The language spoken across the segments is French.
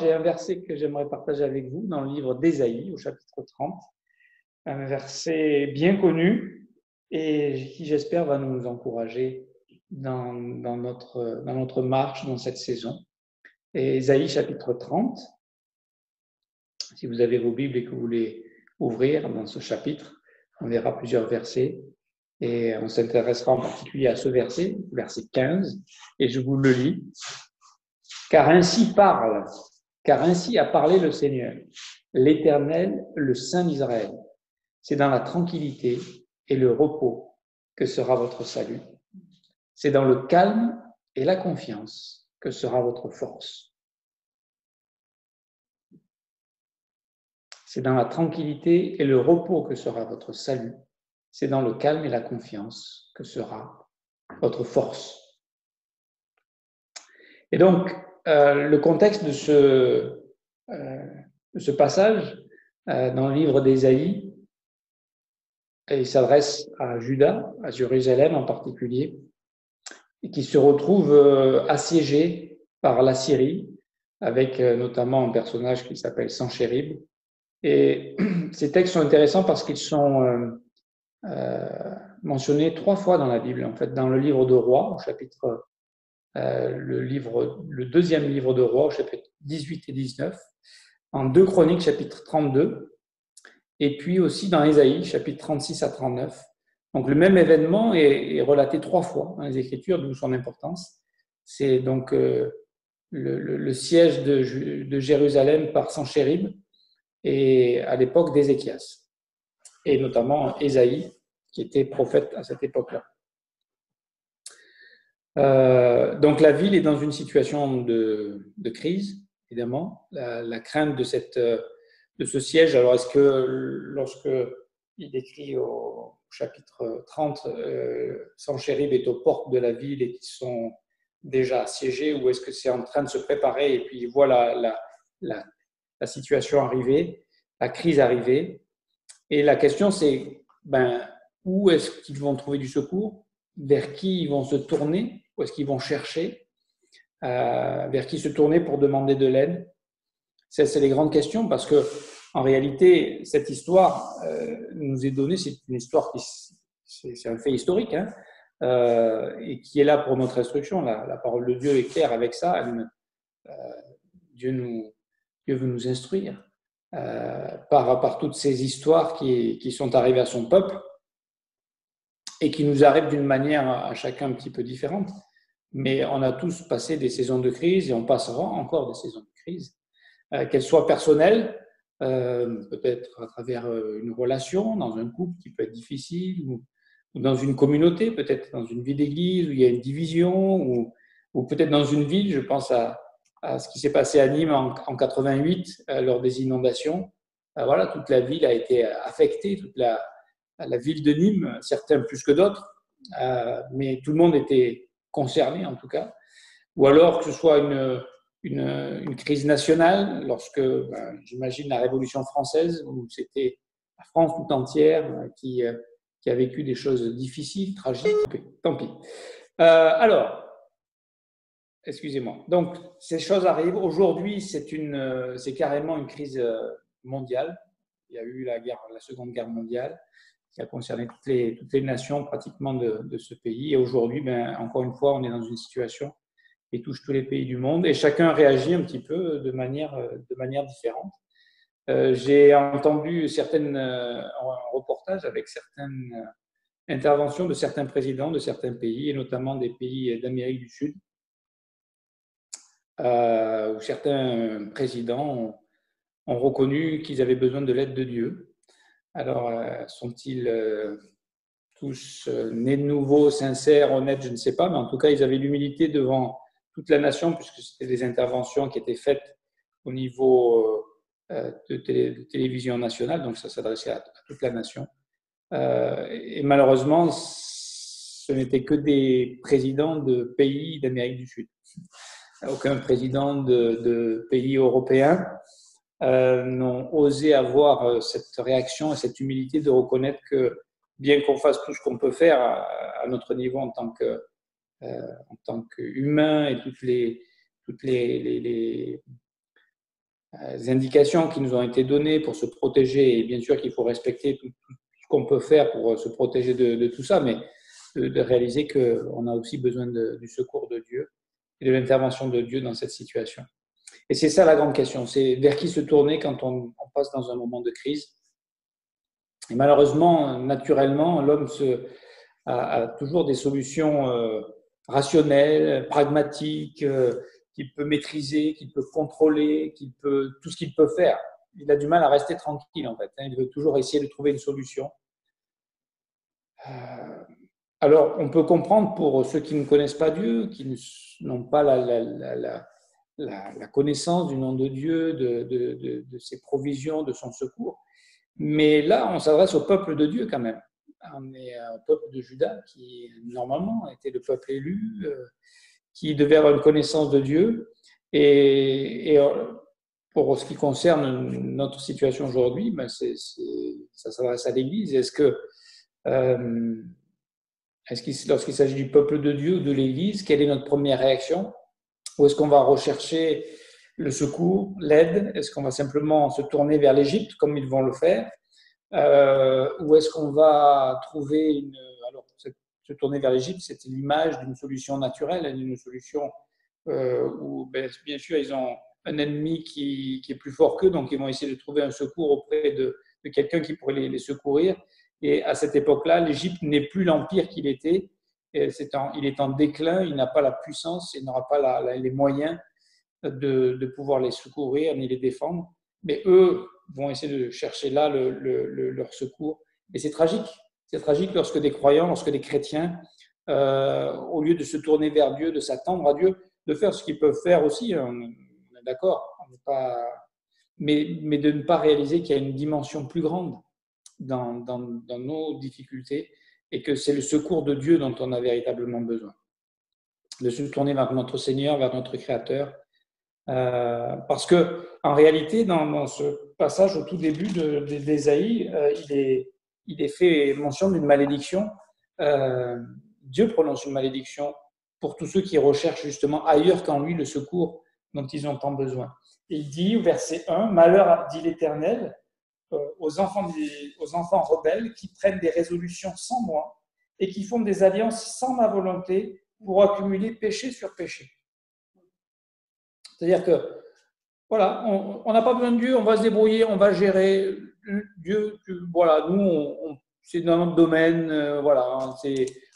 J'ai un verset que j'aimerais partager avec vous dans le livre d'Ésaïe, au chapitre 30. Un verset bien connu et qui, j'espère, va nous encourager dans notre marche dans cette saison. Et Ésaïe, chapitre 30, si vous avez vos Bibles et que vous voulez ouvrir dans ce chapitre, on verra plusieurs versets et on s'intéressera en particulier à ce verset, verset 15, et je vous le lis. Car ainsi a parlé le Seigneur, l'Éternel, le Saint d'Israël. C'est dans la tranquillité et le repos que sera votre salut. C'est dans le calme et la confiance que sera votre force. C'est dans la tranquillité et le repos que sera votre salut. C'est dans le calme et la confiance que sera votre force. Et donc, le contexte de ce passage dans le livre d'Ésaïe, il s'adresse à Juda, à Jérusalem en particulier, et qui se retrouve assiégé par la Syrie, avec notamment un personnage qui s'appelle Sanchérib. Et ces textes sont intéressants parce qu'ils sont mentionnés 3 fois dans la Bible. En fait, dans le livre de Rois, au chapitre le deuxième livre de Rois, au chapitre 18 et 19, en 2 Chroniques, chapitre 32, et puis aussi dans Ésaïe, chapitre 36 à 39. Donc le même événement est relaté 3 fois dans les Écritures, d'où son importance. C'est donc le siège de Jérusalem par Sanchérib, et à l'époque d'Ézéchias, et notamment Ésaïe, qui était prophète à cette époque-là. Donc la ville est dans une situation de crise, évidemment. La crainte de ce siège. Alors est-ce que lorsque il décrit au chapitre 30, Sanchérib est aux portes de la ville et qu'ils sont déjà assiégés, ou est-ce que c'est en train de se préparer et puis il voit la situation arriver, la crise arriver? Et la question c'est, où est-ce qu'ils vont trouver du secours? Vers qui ils vont se tourner? Où est-ce qu'ils vont chercher? Vers qui se tourner pour demander de l'aide? C'est les grandes questions, parce que en réalité, cette histoire nous est donnée, c'est une histoire c'est un fait historique, hein, et qui est là pour notre instruction. La parole de Dieu est claire avec ça. Dieu veut nous instruire par toutes ces histoires qui sont arrivées à son peuple et qui nous arrivent d'une manière à chacun un petit peu différente. Mais on a tous passé des saisons de crise et on passera encore des saisons de crise, qu'elles soient personnelles, peut-être à travers une relation, dans un couple qui peut être difficile, ou dans une communauté, peut-être dans une vie d'église où il y a une division, ou peut-être dans une ville. Je pense à ce qui s'est passé à Nîmes en 88 lors des inondations. Voilà, toute la ville a été affectée, toute la ville de Nîmes, certains plus que d'autres, mais tout le monde était concerné en tout cas. Ou alors que ce soit une crise nationale, lorsque j'imagine la Révolution française, où c'était la France tout entière qui a vécu des choses difficiles, tragiques. Tant pis. Alors, excusez-moi. Donc, ces choses arrivent. Aujourd'hui, c'est carrément une crise mondiale. Il y a eu la Seconde Guerre mondiale, qui a concerné toutes les nations pratiquement de ce pays. Et aujourd'hui, encore une fois, on est dans une situation qui touche tous les pays du monde, et chacun réagit un petit peu de manière différente. J'ai entendu certains reportages avec certaines interventions de certains présidents de certains pays, et notamment des pays d'Amérique du Sud, où certains présidents ont reconnu qu'ils avaient besoin de l'aide de Dieu. Alors, sont-ils tous nés de nouveau, sincères, honnêtes, je ne sais pas, mais en tout cas, ils avaient l'humilité devant toute la nation, puisque c'était des interventions qui étaient faites au niveau de télévision nationale, donc ça s'adressait à toute la nation. Et malheureusement, ce n'étaient que des présidents de pays d'Amérique du Sud. Aucun président de pays européen n'ont osé avoir cette réaction et cette humilité de reconnaître que, bien qu'on fasse tout ce qu'on peut faire à notre niveau en tant qu'humain, et toutes les des indications qui nous ont été données pour se protéger, et bien sûr qu'il faut respecter tout ce qu'on peut faire pour se protéger de tout ça, mais de réaliser qu'on a aussi besoin du secours de Dieu et de l'intervention de Dieu dans cette situation. Et c'est ça la grande question, c'est vers qui se tourner quand on passe dans un moment de crise. Et malheureusement, naturellement, l'homme a toujours des solutions rationnelles, pragmatiques, qu'il peut maîtriser, qu'il peut contrôler, tout ce qu'il peut faire. Il a du mal à rester tranquille, en fait. Il veut toujours essayer de trouver une solution. Alors, on peut comprendre pour ceux qui ne connaissent pas Dieu, qui n'ont pas la connaissance du nom de Dieu, de ses provisions, de son secours. Mais là, on s'adresse au peuple de Dieu quand même. On est un peuple de Juda qui, normalement, était le peuple élu, qui devait avoir une connaissance de Dieu. Et pour ce qui concerne notre situation aujourd'hui, ben ça s'adresse à l'Église. Lorsqu'il s'agit du peuple de Dieu ou de l'Église, quelle est notre première réaction? Ou est-ce qu'on va rechercher le secours, l'aide? Est-ce qu'on va simplement se tourner vers l'Égypte comme ils vont le faire? Ou est-ce qu'on va trouver Alors, se tourner vers l'Égypte, c'était l'image d'une solution naturelle, d'une solution où, bien sûr, ils ont un ennemi qui est plus fort qu'eux, donc ils vont essayer de trouver un secours auprès de quelqu'un qui pourrait les secourir. Et à cette époque-là, l'Égypte n'est plus l'empire qu'il était. Il est en déclin, il n'a pas la puissance, il n'aura pas les moyens de pouvoir les secourir ni les défendre. Mais eux vont essayer de chercher là leur secours. Et c'est tragique. C'est tragique lorsque des croyants, lorsque des chrétiens, au lieu de se tourner vers Dieu, de s'attendre à Dieu, de faire ce qu'ils peuvent faire aussi, on est d'accord, mais de ne pas réaliser qu'il y a une dimension plus grande dans nos difficultés et que c'est le secours de Dieu dont on a véritablement besoin. De se tourner vers notre Seigneur, vers notre Créateur. Parce que en réalité, dans ce passage au tout début d'Ésaïe, il est fait mention d'une malédiction. Dieu prononce une malédiction pour tous ceux qui recherchent justement ailleurs qu'en lui le secours dont ils ont tant besoin. Et il dit au verset 1, « Malheur, dit l'Éternel, aux enfants rebelles qui prennent des résolutions sans moi et qui font des alliances sans ma volonté pour accumuler péché sur péché. » C'est-à-dire que, voilà, on n'a pas besoin de Dieu, on va se débrouiller, on va gérer. Dieu, voilà, nous, c'est dans notre domaine, voilà,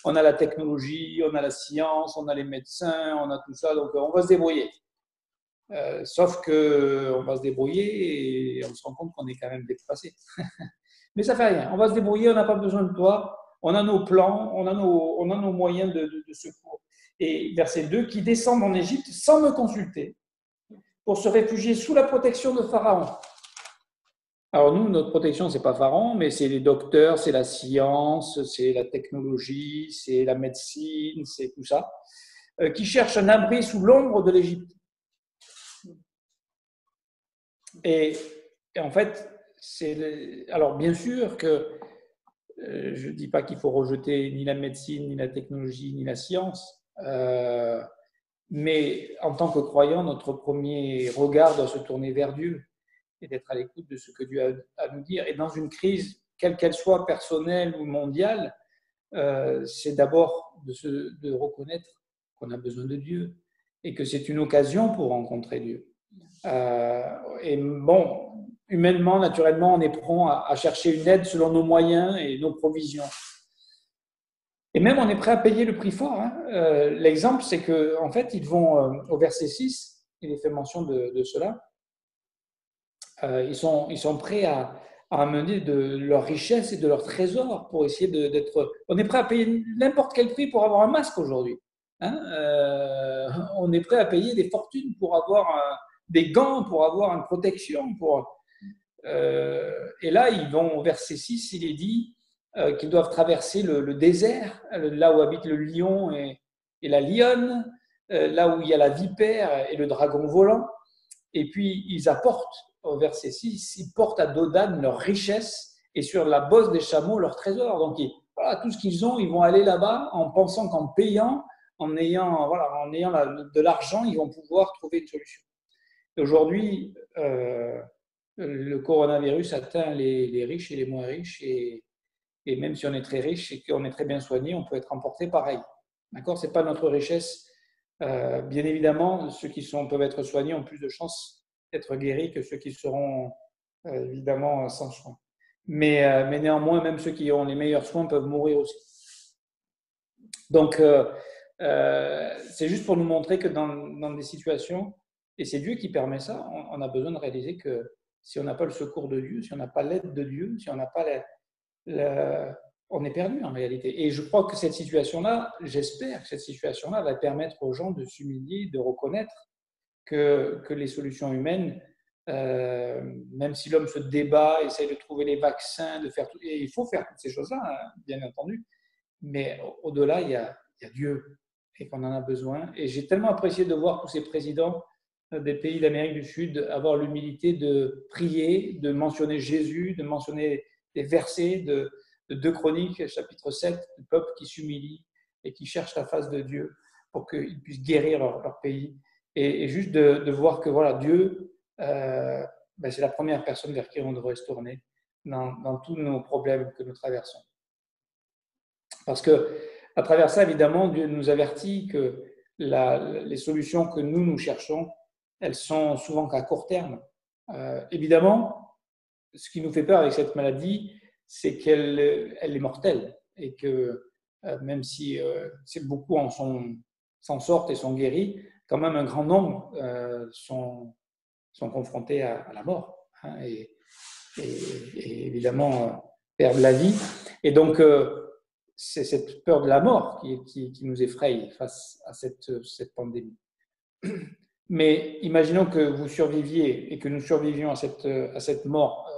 on a la technologie, on a la science, on a les médecins, on a tout ça, donc on va se débrouiller. Sauf qu'on va se débrouiller et on se rend compte qu'on est quand même dépassé. Mais ça fait rien, on va se débrouiller, on n'a pas besoin de toi, on a nos plans, on a nos moyens de secours. Et verset 2, qui descendent en Égypte sans me consulter, pour se réfugier sous la protection de Pharaon. Alors nous, notre protection, ce n'est pas Pharaon, mais c'est les docteurs, c'est la science, c'est la technologie, c'est la médecine, c'est tout ça, qui cherchent un abri sous l'ombre de l'Égypte. Et en fait, alors bien sûr que je ne dis pas qu'il faut rejeter ni la médecine, ni la technologie, ni la science, mais en tant que croyant, notre premier regard doit se tourner vers Dieu et d'être à l'écoute de ce que Dieu a à nous dire. Et dans une crise, quelle qu'elle soit, personnelle ou mondiale, c'est d'abord de reconnaître qu'on a besoin de Dieu et que c'est une occasion pour rencontrer Dieu. Et bon, humainement, naturellement, on est prompt à chercher une aide selon nos moyens et nos provisions. Et même, on est prêt à payer le prix fort. L'exemple, c'est qu'en fait, ils vont au verset 6, il est fait mention de cela, ils sont prêts à amener de leur richesse et de leur trésor pour essayer d'être… On est prêt à payer n'importe quel prix pour avoir un masque aujourd'hui. On est prêt à payer des fortunes pour avoir des gants, pour avoir une protection. Et là, ils vont au verset 6, il est dit qu'ils doivent traverser le désert, là où habite le lion et la lionne, là où il y a la vipère et le dragon volant. Et puis, ils apportent, au verset 6, ils portent à Dodan leur richesse et sur la bosse des chameaux leur trésor. Donc, voilà, tout ce qu'ils ont, ils vont aller là-bas en pensant qu'en payant, en ayant de l'argent, ils vont pouvoir trouver une solution. Aujourd'hui, le coronavirus atteint les riches et les moins riches, et même si on est très riche et qu'on est très bien soigné, on peut être emporté pareil. D'accord? Ce n'est pas notre richesse. Bien évidemment, ceux qui peuvent être soignés ont plus de chances d'être guéris que ceux qui seront évidemment sans soins. Mais néanmoins, même ceux qui ont les meilleurs soins peuvent mourir aussi. Donc, c'est juste pour nous montrer que dans des situations, et c'est Dieu qui permet ça, on a besoin de réaliser que si on n'a pas le secours de Dieu, si on n'a pas l'aide de Dieu, si on n'a pas on est perdu en réalité. Et je crois que cette situation-là, j'espère que cette situation-là va permettre aux gens de s'humilier, de reconnaître que les solutions humaines, même si l'homme se débat, essaye de trouver les vaccins, de faire tout, et il faut faire toutes ces choses-là, hein, bien entendu, mais au-delà, il y a Dieu et qu'on en a besoin. Et j'ai tellement apprécié de voir tous ces présidents des pays d'Amérique du Sud avoir l'humilité de prier, de mentionner Jésus, de mentionner des versets de 2 Chroniques, chapitre 7, du peuple qui s'humilie et qui cherche la face de Dieu pour qu'ils puissent guérir leur pays. Et juste de voir que voilà, Dieu, c'est la première personne vers qui on devrait se tourner dans tous nos problèmes que nous traversons. Parce que à travers ça, évidemment, Dieu nous avertit que les solutions que nous cherchons, elles sont souvent qu'à court terme. Évidemment, ce qui nous fait peur avec cette maladie, c'est qu'elle est mortelle et que même si beaucoup s'en sortent et sont guéris, quand même un grand nombre sont confrontés à la mort, hein, et évidemment perdent la vie. Et donc, c'est cette peur de la mort qui nous effraie face à cette pandémie. Mais imaginons que vous surviviez et que nous survivions à cette mort,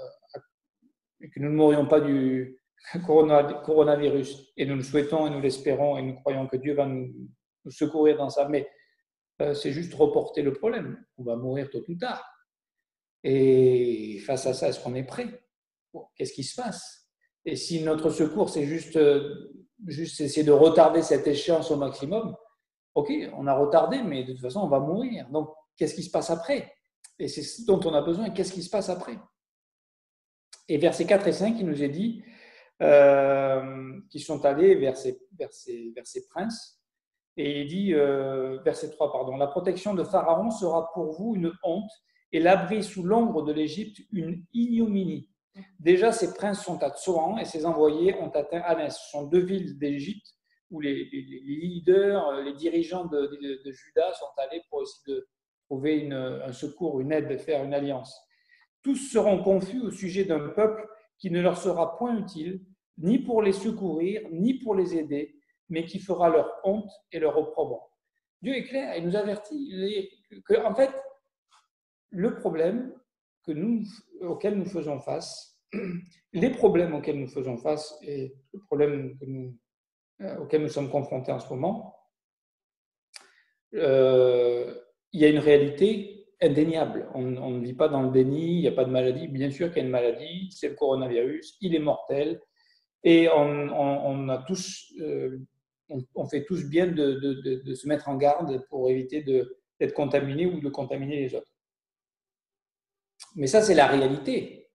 et que nous ne mourions pas du coronavirus. Et nous le souhaitons et nous l'espérons et nous croyons que Dieu va nous secourir dans ça. Mais c'est juste reporter le problème. On va mourir tôt ou tard. Et face à ça, est-ce qu'on est prêt? Qu'est-ce qui se passe? Et si notre secours, c'est juste essayer de retarder cette échéance au maximum, ok, on a retardé, mais de toute façon, on va mourir. Donc, qu'est-ce qui se passe après? Et c'est ce dont on a besoin. Qu'est-ce qui se passe après? Et versets 4 et 5, il nous est dit qu'ils sont allés vers ces princes. Et il dit, verset 3, pardon, « La protection de Pharaon sera pour vous une honte, et l'abri sous l'ombre de l'Égypte une ignominie. Déjà, ces princes sont à Tsoan et ses envoyés ont atteint Anès. Ce sont 2 villes d'Égypte où les leaders, les dirigeants de Juda sont allés pour essayer de trouver un secours, une aide, de faire une alliance. Tous seront confus au sujet d'un peuple qui ne leur sera point utile, ni pour les secourir, ni pour les aider, mais qui fera leur honte et leur opprobre. » Dieu est clair et nous avertit que, en fait, le problème auquel nous faisons face, les problèmes auxquels nous faisons face et le problème auquel nous sommes confrontés en ce moment, il y a une réalité indéniable. On ne vit pas dans le déni, il n'y a pas de maladie. Bien sûr qu'il y a une maladie, c'est le coronavirus, il est mortel. Et on a tous, on fait tous bien de se mettre en garde pour éviter d'être contaminé ou de contaminer les autres. Mais ça, c'est la réalité.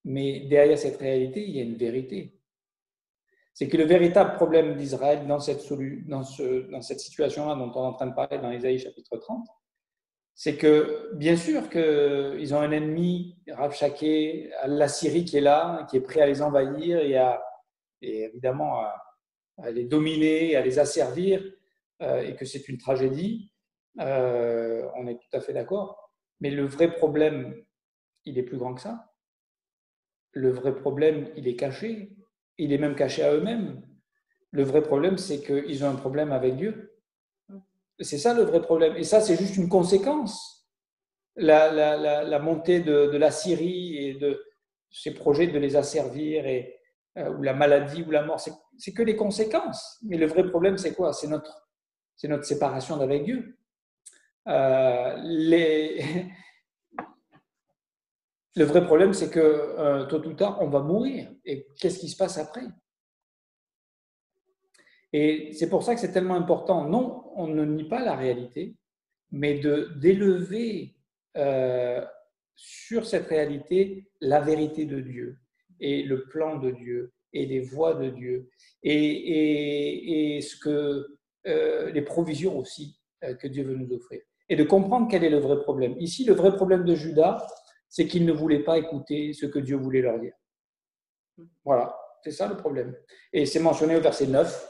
Mais derrière cette réalité, il y a une vérité. C'est que le véritable problème d'Israël dans cette situation-là dont on est en train de parler dans Ésaïe chapitre 30, c'est que, bien sûr qu'ils ont un ennemi, Rabshakeh, la Syrie qui est là, qui est prêt à les envahir et évidemment à les dominer, à les asservir, et que c'est une tragédie. On est tout à fait d'accord. Mais le vrai problème, il est plus grand que ça. Le vrai problème, il est caché. Il est même caché à eux-mêmes. Le vrai problème, c'est qu'ils ont un problème avec Dieu. C'est ça le vrai problème. Et ça, c'est juste une conséquence. La montée de la Syrie et de ces projets de les asservir, ou la maladie ou la mort, c'est que les conséquences. Mais le vrai problème, c'est quoi? C'est notre séparation d'avec Dieu. Le vrai problème, c'est que tôt ou tard, on va mourir. Et qu'est-ce qui se passe après? Et c'est pour ça que c'est tellement important. Non, on ne nie pas la réalité, mais d'élever sur cette réalité la vérité de Dieu et le plan de Dieu et les voies de Dieu et ce que, les provisions aussi que Dieu veut nous offrir. Et de comprendre quel est le vrai problème. Ici, le vrai problème de Judas, c'est qu'il ne voulait pas écouter ce que Dieu voulait leur dire. Voilà, c'est ça le problème. Et c'est mentionné au verset 9,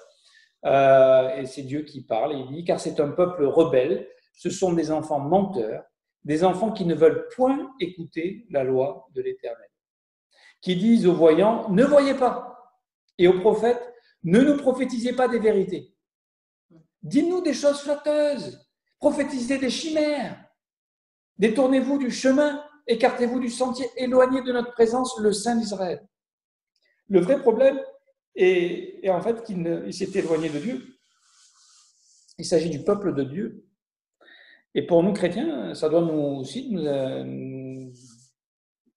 et c'est Dieu qui parle, et il dit « Car c'est un peuple rebelle, ce sont des enfants menteurs, des enfants qui ne veulent point écouter la loi de l'Éternel, qui disent aux voyants, ne voyez pas, et aux prophètes, ne nous prophétisez pas des vérités. Dites-nous des choses flatteuses, prophétisez des chimères, détournez-vous du chemin, écartez-vous du sentier, éloignez de notre présence le Saint d'Israël. » Le vrai problème est en fait qu'il s'est éloigné de Dieu. Il s'agit du peuple de Dieu. Et pour nous chrétiens, ça doit nous aussi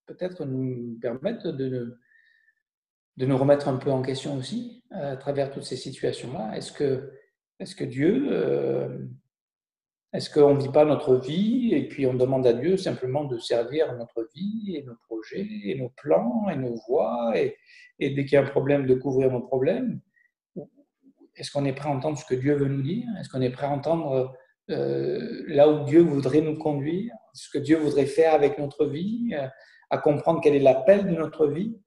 peut-être nous permettre de nous remettre un peu en question aussi à travers toutes ces situations-là. Est-ce que Dieu, est-ce qu'on ne vit pas notre vie et puis on demande à Dieu simplement de servir notre vie et nos projets et nos plans et nos voies et dès qu'il y a un problème, de couvrir nos problèmes? Est-ce qu'on est prêt à entendre ce que Dieu veut nous dire? Est-ce qu'on est prêt à entendre là où Dieu voudrait nous conduire, ce que Dieu voudrait faire avec notre vie, à comprendre quel est l'appel de notre vie,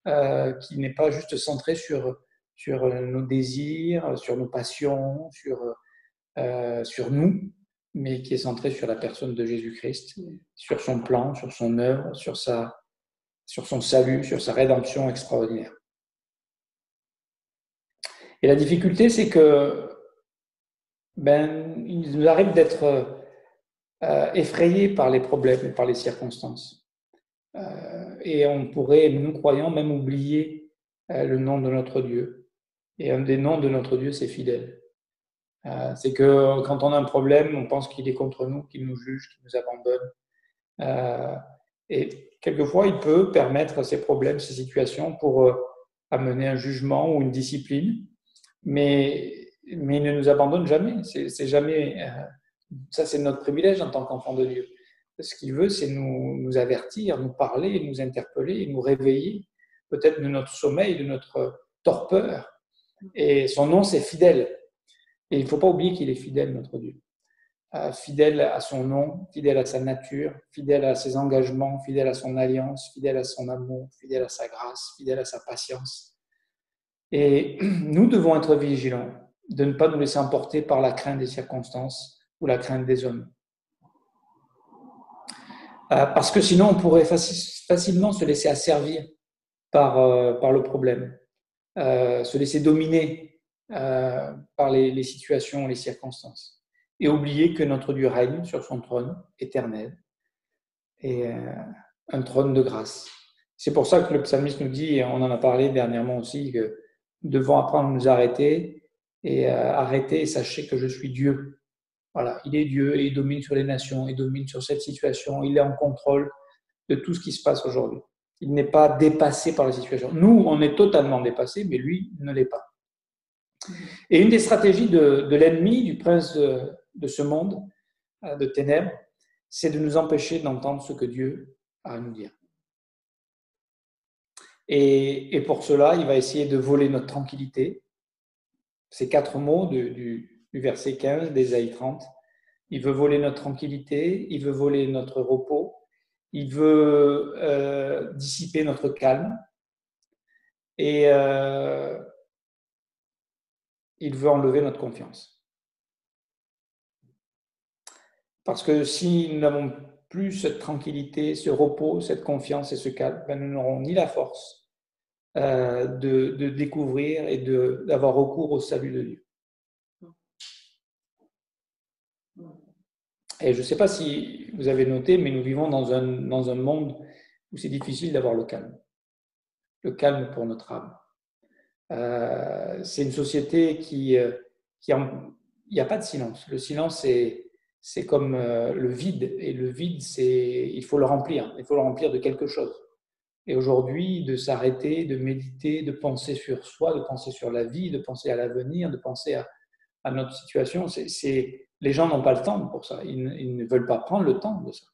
qui n'est pas juste centré sur nos désirs, sur nos passions, sur nous, mais qui est centré sur la personne de Jésus-Christ, sur son plan, sur son œuvre, sur son salut, sur sa rédemption extraordinaire. Et la difficulté, c'est que il nous arrive d'être effrayés par les problèmes et par les circonstances. Et on pourrait, nous croyants, même oublier le nom de notre Dieu. Et un des noms de notre Dieu, c'est fidèle. C'est que quand on a un problème, on pense qu'il est contre nous, qu'il nous juge, qu'il nous abandonne. Et quelquefois, il peut permettre ces problèmes, ces situations pour amener un jugement ou une discipline, mais il ne nous abandonne jamais. C'est jamais. Ça, c'est notre privilège en tant qu'enfant de Dieu. Ce qu'il veut, c'est nous avertir, nous parler, nous interpeller, nous réveiller, peut-être de notre sommeil, de notre torpeur. Et son nom, c'est fidèle. Et il ne faut pas oublier qu'il est fidèle, notre Dieu. Fidèle à son nom, fidèle à sa nature, fidèle à ses engagements, fidèle à son alliance, fidèle à son amour, fidèle à sa grâce, fidèle à sa patience. Et nous devons être vigilants, de ne pas nous laisser emporter par la crainte des circonstances ou la crainte des hommes. Parce que sinon, on pourrait facilement se laisser asservir par le problème, se laisser dominer par les situations, les circonstances, et oublier que notre Dieu règne sur son trône éternel, et un trône de grâce. C'est pour ça que le psalmiste nous dit, et on en a parlé dernièrement aussi, que nous devons apprendre à nous arrêter, et arrêter et sachez que je suis Dieu. Voilà, il est Dieu et il domine sur les nations, il domine sur cette situation, il est en contrôle de tout ce qui se passe aujourd'hui. Il n'est pas dépassé par la situation. Nous, on est totalement dépassés, mais lui ne l'est pas. Et une des stratégies de l'ennemi, du prince de ce monde, de ténèbres, c'est de nous empêcher d'entendre ce que Dieu a à nous dire. Et pour cela, il va essayer de voler notre tranquillité. Ces 4 mots du verset 15 d'Ésaïe 30. Il veut voler notre tranquillité, il veut voler notre repos, il veut dissiper notre calme et il veut enlever notre confiance. Parce que si nous n'avons plus cette tranquillité, ce repos, cette confiance et ce calme, nous n'aurons ni la force de découvrir et d'avoir recours au salut de Dieu. Et je ne sais pas si vous avez noté, mais nous vivons dans un monde où c'est difficile d'avoir le calme pour notre âme. C'est une société il n'y a pas de silence. Le silence, c'est comme le vide, et le vide, il faut le remplir de quelque chose. Et aujourd'hui, de s'arrêter, de méditer, de penser sur soi, de penser sur la vie, de penser à l'avenir, de penser à notre situation, les gens n'ont pas le temps pour ça. Ils ne veulent pas prendre le temps de ça.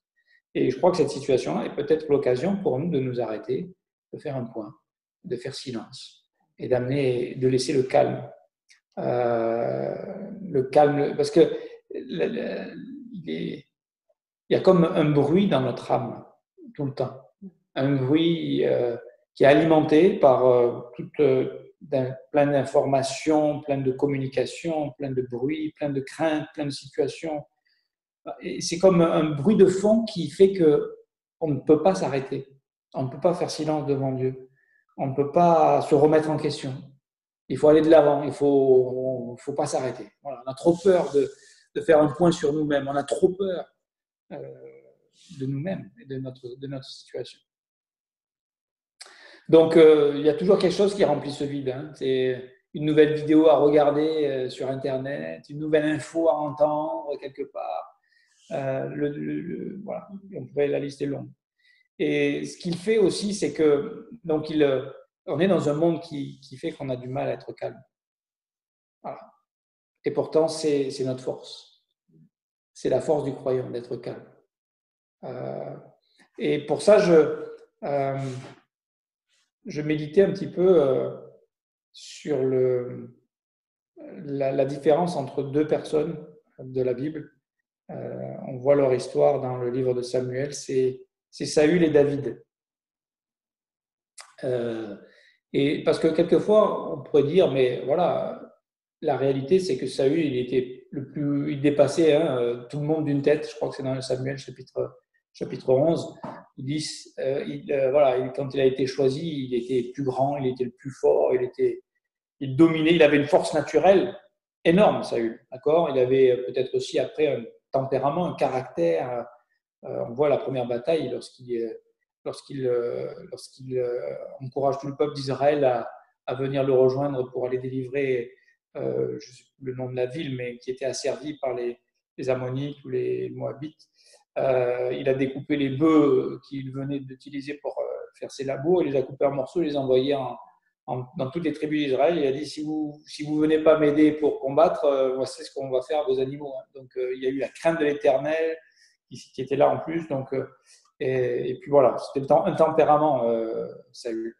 Et je crois que cette situation est peut-être l'occasion pour nous de nous arrêter, de faire un point, de faire silence et de laisser le calme. Le calme, parce que il y a comme un bruit dans notre âme tout le temps. Un bruit qui est alimenté par plein d'informations, plein de communications, plein de bruit, plein de craintes, plein de situations. Et c'est comme un bruit de fond qui fait qu'on ne peut pas s'arrêter. On ne peut pas faire silence devant Dieu. On ne peut pas se remettre en question. Il faut aller de l'avant. Il ne faut pas s'arrêter. Voilà. On a trop peur de faire un point sur nous-mêmes. On a trop peur de nous-mêmes et de notre situation. Donc, il y a toujours quelque chose qui remplit ce vide. Hein. C'est une nouvelle vidéo à regarder sur Internet, une nouvelle info à entendre quelque part. Voilà, la liste est longue. Et ce qu'il fait aussi, c'est que donc on est dans un monde qui fait qu'on a du mal à être calme. Voilà. Et pourtant, c'est notre force. C'est la force du croyant d'être calme. Et pour ça, je méditais un petit peu sur la différence entre deux personnes de la Bible. On voit leur histoire dans le livre de Samuel, c'est Saül et David. Et parce que quelquefois, on pourrait dire, mais voilà, la réalité, c'est que Saül, il dépassait tout le monde d'une tête. Je crois que c'est dans le Samuel chapitre 11. Il dit, voilà, quand il a été choisi, il était plus grand, il était le plus fort, il dominait, il avait une force naturelle énorme, Saül. D'accord ? Il avait peut-être aussi après un tempérament, un caractère. On voit la première bataille lorsqu'il encourage tout le peuple d'Israël à venir le rejoindre pour aller délivrer, je ne sais plus le nom de la ville, mais qui était asservie par les Ammonites ou les Moabites. Il a découpé les bœufs qu'il venait d'utiliser pour faire ses labours, il les a coupés en morceaux, il les a envoyés dans toutes les tribus d'Israël. Il a dit, si vous venez pas m'aider pour combattre, voici ce qu'on va faire à vos animaux. Donc il y a eu la crainte de l'Éternel qui était là en plus. Donc, et puis voilà, c'était un tempérament, Saül.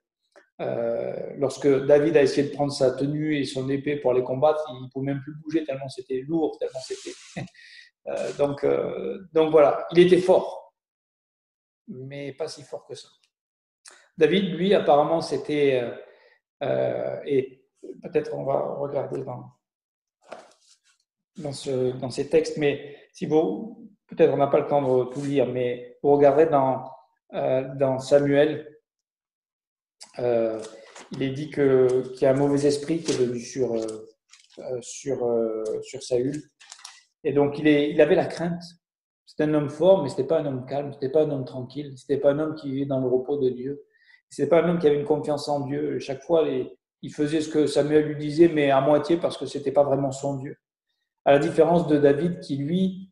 Lorsque David a essayé de prendre sa tenue et son épée pour les combattre, il ne pouvait même plus bouger tellement c'était lourd, tellement c'était. Donc voilà, il était fort, mais pas si fort que ça. David, lui, apparemment, c'était. Et peut-être on va regarder dans ces textes, mais si vous. Peut-être on n'a pas le temps de tout lire, mais vous regardez dans Samuel. Il est dit qu'il y a un mauvais esprit qui est venu sur Saül. Et donc, il avait la crainte. C'était un homme fort, mais ce n'était pas un homme calme, ce n'était pas un homme tranquille, ce n'était pas un homme qui vivait dans le repos de Dieu. Ce n'était pas un homme qui avait une confiance en Dieu. Chaque fois, il faisait ce que Samuel lui disait, mais à moitié parce que ce n'était pas vraiment son Dieu. À la différence de David, qui lui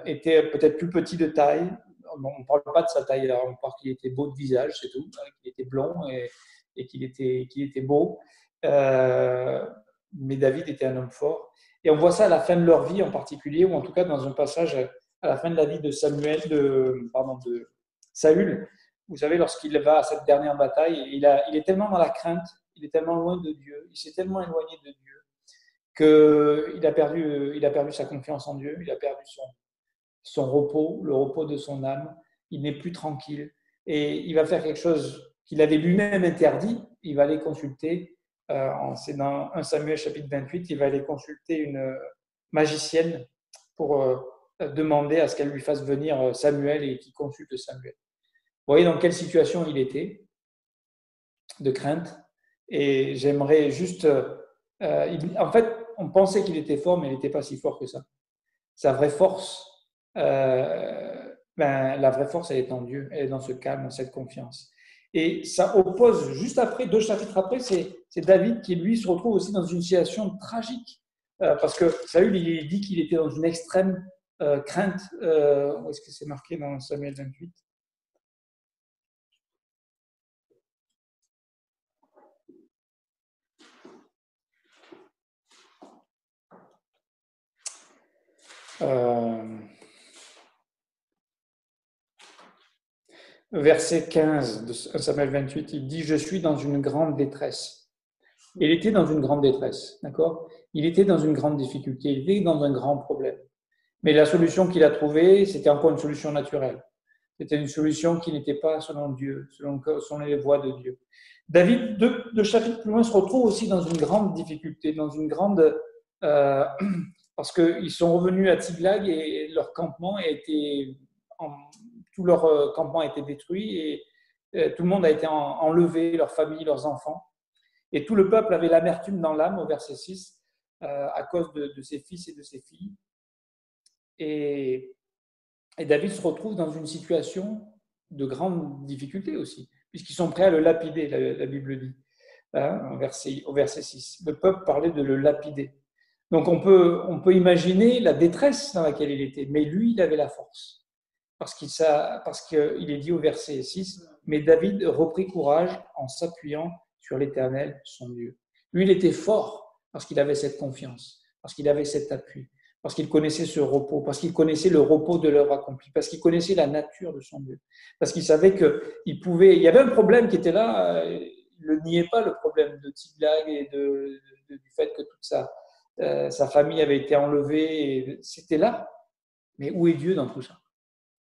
était peut-être plus petit de taille. On ne parle pas de sa taille, on parle qu'il était beau de visage, c'est tout, qu'il était blond et qu'il était beau. Mais David était un homme fort. Et on voit ça à la fin de leur vie en particulier, ou en tout cas dans un passage à la fin de la vie de de Saül. Vous savez, lorsqu'il va à cette dernière bataille, il est tellement dans la crainte, il est tellement loin de Dieu, il s'est tellement éloigné de Dieu qu'il a perdu sa confiance en Dieu, il a perdu son repos, le repos de son âme, il n'est plus tranquille. Et il va faire quelque chose qu'il avait lui-même interdit, il va aller consulter, c'est dans 1 Samuel chapitre 28, il va aller consulter une magicienne pour demander à ce qu'elle lui fasse venir Samuel et qu'il consulte Samuel. Vous voyez dans quelle situation il était, de crainte. Et j'aimerais juste... en fait, on pensait qu'il était fort, mais il n'était pas si fort que ça. Sa vraie force, la vraie force, elle est en Dieu, elle est dans ce calme, dans cette confiance. Et ça oppose, juste après, 2 chapitres après, c'est David qui, lui, se retrouve aussi dans une situation tragique. Parce que Saül, il dit qu'il était dans une extrême crainte. Où est-ce que c'est marqué dans Samuel 28 ? verset 15 de 1 Samuel 28, il dit « Je suis dans une grande détresse ». Il était dans une grande détresse, d'accord? Il était dans une grande difficulté, il était dans un grand problème. Mais la solution qu'il a trouvée, c'était encore une solution naturelle. C'était une solution qui n'était pas selon Dieu, selon les voies de Dieu. David, deux chapitres plus loin, se retrouve aussi dans une grande difficulté, dans une grande... parce qu'ils sont revenus à Tiglag et leur campement a été... tout leur campement a été détruit et tout le monde a été enlevé, leurs familles, leurs enfants. Et tout le peuple avait l'amertume dans l'âme, au verset 6, à cause de ses fils et de ses filles. Et David se retrouve dans une situation de grande difficulté aussi, puisqu'ils sont prêts à le lapider, la Bible dit, hein, au verset 6. Le peuple parlait de le lapider. Donc on peut imaginer la détresse dans laquelle il était, mais lui, il avait la force. Parce qu'il est dit au verset 6, « Mais David reprit courage en s'appuyant sur l'Éternel, son Dieu. » Lui, il était fort parce qu'il avait cette confiance, parce qu'il avait cet appui, parce qu'il connaissait ce repos, parce qu'il connaissait le repos de l'œuvre accomplie, parce qu'il connaissait la nature de son Dieu, parce qu'il savait qu'il pouvait... Il y avait un problème qui était là, il ne le niait pas, le problème de Tiglag et du fait que toute sa famille avait été enlevée, c'était là. Mais où est Dieu dans tout ça?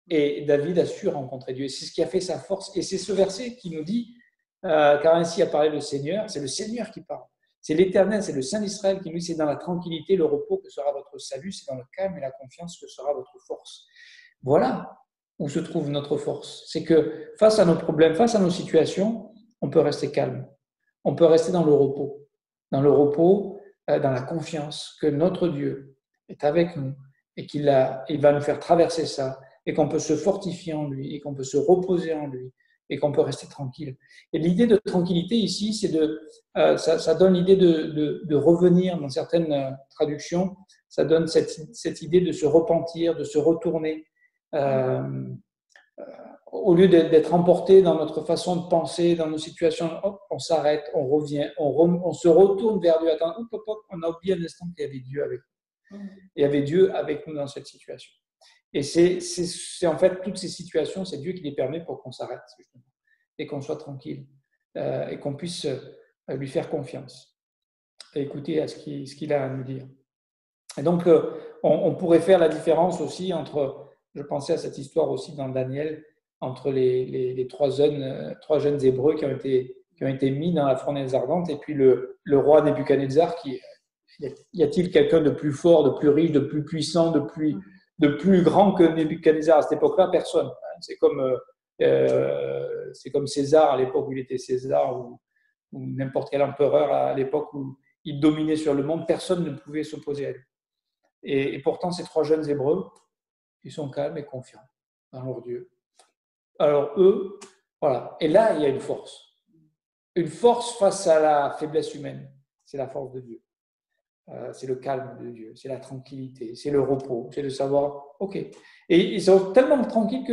Et David a su rencontrer Dieu. C'est ce qui a fait sa force. Et c'est ce verset qui nous dit, car ainsi a parlé le Seigneur, c'est le Seigneur qui parle. C'est l'Éternel, c'est le Saint d'Israël qui nous dit, c'est dans la tranquillité, le repos que sera votre salut, c'est dans le calme et la confiance que sera votre force. Voilà où se trouve notre force. C'est que face à nos problèmes, face à nos situations, on peut rester calme. On peut rester dans le repos. Dans le repos, dans la confiance que notre Dieu est avec nous et il va nous faire traverser ça, et qu'on peut se fortifier en lui, et qu'on peut se reposer en lui, et qu'on peut rester tranquille. Et l'idée de tranquillité ici, c'est ça donne l'idée de revenir dans certaines traductions, ça donne cette idée de se repentir, de se retourner, au lieu d'être emporté dans notre façon de penser, dans nos situations, hop, on s'arrête, on revient, on se retourne vers Dieu. Attends, hop, on a oublié un instant qu'il y avait Dieu avec nous. Il y avait Dieu avec nous dans cette situation. Et c'est en fait toutes ces situations, c'est Dieu qui les permet pour qu'on s'arrête justement, et qu'on soit tranquille et qu'on puisse lui faire confiance et écouter à ce qu'il a à nous dire. Et donc, on pourrait faire la différence aussi entre, je pensais à cette histoire aussi dans Daniel, entre les trois jeunes Hébreux qui ont été mis dans la fournaise ardente et puis le roi Nebuchadnezzar y a-t-il quelqu'un de plus fort, de plus riche, de plus puissant, de plus grand que Nebuchadnezzar à cette époque-là? Personne. C'est comme César à l'époque où il était César ou n'importe quel empereur à l'époque où il dominait sur le monde. Personne ne pouvait s'opposer à lui. Et pourtant, ces trois jeunes Hébreux, ils sont calmes et confiants dans leur Dieu. Alors eux, voilà. Et là, il y a une force. Une force face à la faiblesse humaine. C'est la force de Dieu. C'est le calme de Dieu, c'est la tranquillité, c'est le repos, c'est de savoir, ok. Et ils sont tellement tranquilles que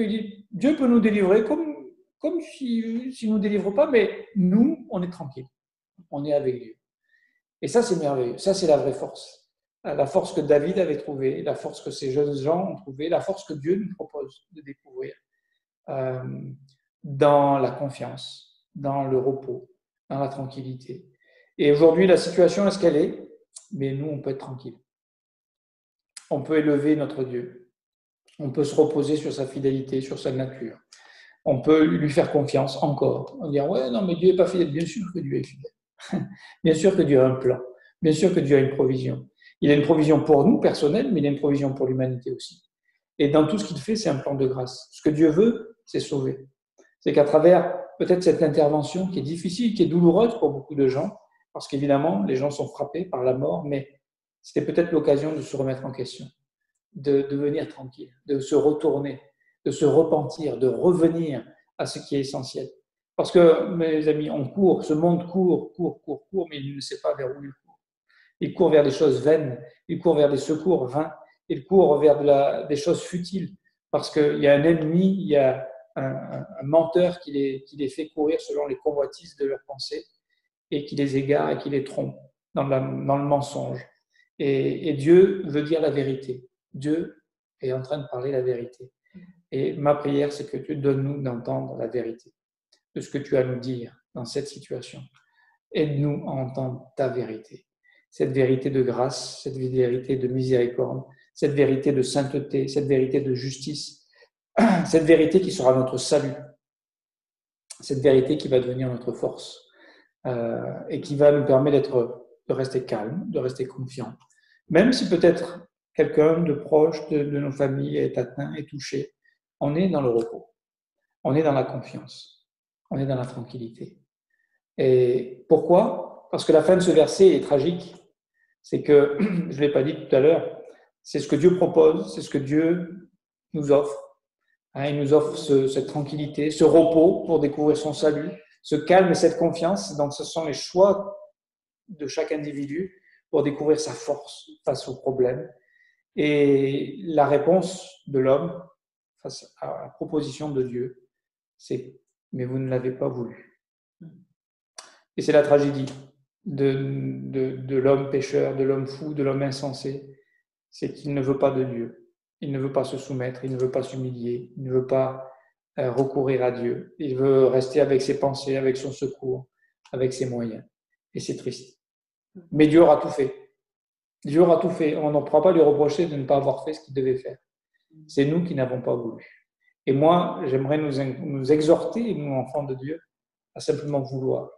Dieu peut nous délivrer comme s'il ne nous délivre pas, mais nous, on est tranquille, on est avec Dieu. Et ça, c'est merveilleux, ça, c'est la vraie force. La force que David avait trouvée, la force que ces jeunes gens ont trouvée, la force que Dieu nous propose de découvrir dans la confiance, dans le repos, dans la tranquillité. Et aujourd'hui, la situation est ce qu'elle est. Mais nous, on peut être tranquille. On peut élever notre Dieu. On peut se reposer sur sa fidélité, sur sa nature. On peut lui faire confiance encore. On dit, ouais, non, mais Dieu n'est pas fidèle. Bien sûr que Dieu est fidèle. Bien sûr que Dieu a un plan. Bien sûr que Dieu a une provision. Il a une provision pour nous, personnelle, mais il a une provision pour l'humanité aussi. Et dans tout ce qu'il fait, c'est un plan de grâce. Ce que Dieu veut, c'est sauver. C'est qu'à travers peut-être cette intervention qui est difficile, qui est douloureuse pour beaucoup de gens, parce qu'évidemment, les gens sont frappés par la mort, mais c'était peut-être l'occasion de se remettre en question, de devenir tranquille, de se retourner, de se repentir, de revenir à ce qui est essentiel. Parce que, mes amis, on court, ce monde court, mais il ne sait pas vers où il court. Il court vers des choses vaines, il court vers des secours vains, il court vers des choses futiles, parce qu'il y a un ennemi, il y a un menteur qui les fait courir selon les convoitises de leurs pensées, et qui les égare et qui les trompe dans le mensonge. Et Dieu veut dire la vérité. Dieu est en train de parler la vérité. Et ma prière, c'est que tu donnes-nous d'entendre la vérité de ce que tu as à nous dire dans cette situation. Aide-nous à entendre ta vérité, cette vérité de grâce, cette vérité de miséricorde, cette vérité de sainteté, cette vérité de justice, cette vérité qui sera notre salut, cette vérité qui va devenir notre force et qui va nous permettre de rester calme, de rester confiant, même si peut-être quelqu'un de proche de nos familles est atteint, est touché, on est dans le repos, on est dans la confiance, on est dans la tranquillité. Et pourquoi? Parce que la fin de ce verset est tragique. C'est que, je ne l'ai pas dit tout à l'heure, c'est ce que Dieu propose, c'est ce que Dieu nous offre. Il nous offre cette tranquillité, ce repos pour découvrir son salut, ce calme et cette confiance. Donc, ce sont les choix de chaque individu pour découvrir sa force face aux problèmes. Et la réponse de l'homme face à la proposition de Dieu, c'est « mais vous ne l'avez pas voulu ». Et c'est la tragédie de l'homme pécheur, de l'homme fou, de l'homme insensé, c'est qu'il ne veut pas de Dieu. Il ne veut pas se soumettre, il ne veut pas s'humilier, il ne veut pas recourir à Dieu. Il veut rester avec ses pensées, avec son secours, avec ses moyens. Et c'est triste. Mais Dieu aura tout fait. Dieu aura tout fait. On ne pourra pas lui reprocher de ne pas avoir fait ce qu'il devait faire. C'est nous qui n'avons pas voulu. Et moi, j'aimerais nous exhorter, nous, enfants de Dieu, à simplement vouloir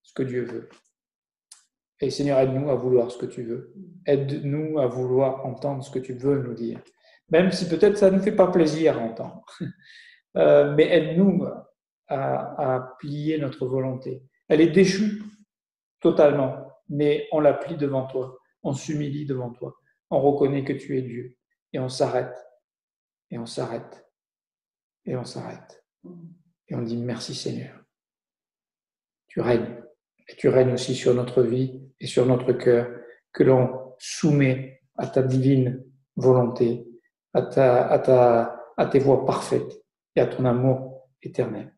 ce que Dieu veut. Et Seigneur, aide-nous à vouloir ce que tu veux. Aide-nous à vouloir entendre ce que tu veux nous dire. Même si peut-être ça ne nous fait pas plaisir à entendre. Mais aide-nous à plier notre volonté. Elle est déchue totalement, mais on la plie devant toi. On s'humilie devant toi. On reconnaît que tu es Dieu. Et on s'arrête. Et on s'arrête. Et on s'arrête. Et on dit merci Seigneur. Tu règnes. Et tu règnes aussi sur notre vie et sur notre cœur, que l'on soumet à ta divine volonté, à tes voies parfaites et à ton amour éternel.